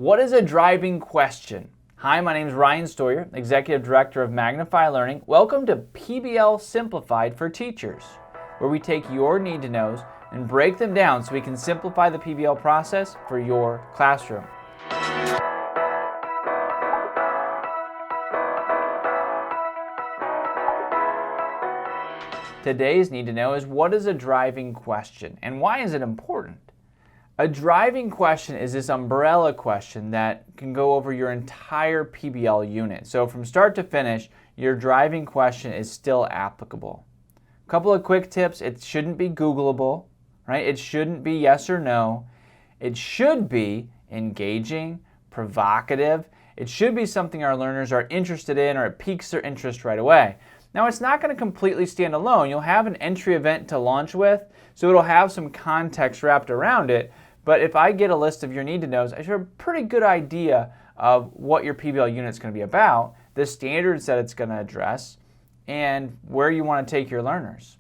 What is a driving question? Hi, my name is Ryan Stoyer, Executive Director of Magnify Learning. Welcome to PBL Simplified for Teachers, where we take your need-to-knows and break them down so we can simplify the PBL process for your classroom. Today's need-to-know is what is a driving question and why is it important? A driving question is this umbrella question that can go over your entire PBL unit. So from start to finish, your driving question is still applicable. A couple of quick tips: it shouldn't be Googleable, right? It shouldn't be yes or no. It should be engaging, provocative. It should be something our learners are interested in or it piques their interest right away. Now, it's not going to completely stand alone. You'll have an entry event to launch with, so it'll have some context wrapped around it. But if I get a list of your need-to-knows, I should have a pretty good idea of what your PBL unit is going to be about, the standards that it's going to address, and where you want to take your learners.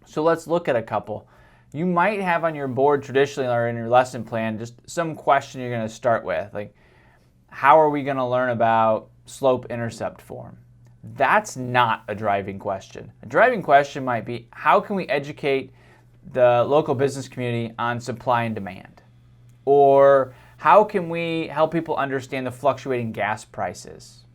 So let's look at a couple. You might have on your board traditionally or in your lesson plan just some question you're going to start with, like how are we going to learn about slope-intercept form? That's not a driving question. A driving question might be, how can we educate the local business community on supply and demand? Or how can we help people understand the fluctuating gas prices?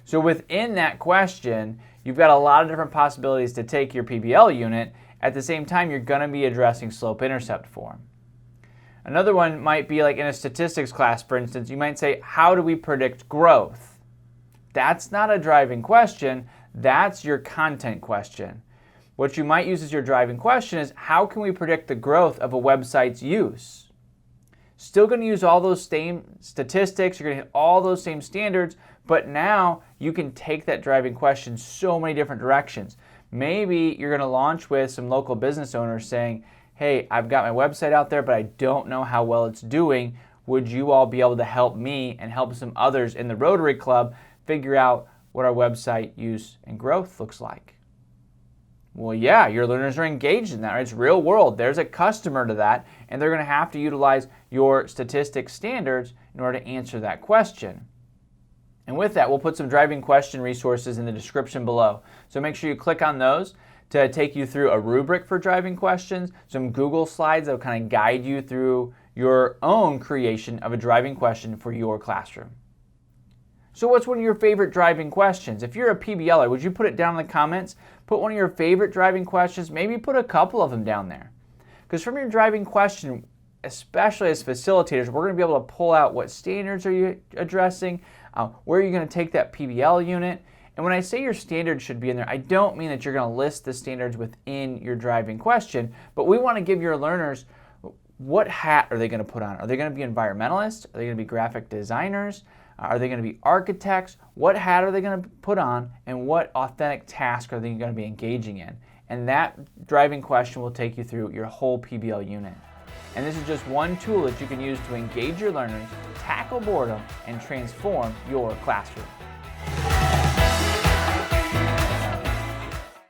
So within that question, you've got a lot of different possibilities to take your PBL unit. At the same time, you're going to be addressing slope-intercept form. Another one might be like in a statistics class, for instance, you might say, how do we predict growth? That's not a driving question, that's your content question. What you might use as your driving question is, how can we predict the growth of a website's use? Still going to use all those same statistics, you're going to hit all those same standards, but now you can take that driving question so many different directions. Maybe you're going to launch with some local business owners saying, hey, I've got my website out there, but I don't know how well it's doing. Would you all be able to help me and help some others in the Rotary Club figure out what our website use and growth looks like? Well, yeah, your learners are engaged in that, right? It's real world. There's a customer to that, and they're going to have to utilize your statistics standards in order to answer that question. And with that, we'll put some driving question resources in the description below. So make sure you click on those to take you through a rubric for driving questions, some Google slides that will kind of guide you through your own creation of a driving question for your classroom. So what's one of your favorite driving questions? If you're a PBLer, would you put it down in the comments? Put one of your favorite driving questions, maybe put a couple of them down there. Because from your driving question, especially as facilitators, we're going to be able to pull out what standards are you addressing, where are you going to take that PBL unit. And when I say your standards should be in there, I don't mean that you're going to list the standards within your driving question, but we want to give your learners, what hat are they going to put on? Are they going to be environmentalists? Are they going to be graphic designers? Are they going to be architects? What hat are they going to put on? And what authentic task are they going to be engaging in? And that driving question will take you through your whole PBL unit. And this is just one tool that you can use to engage your learners, tackle boredom, and transform your classroom.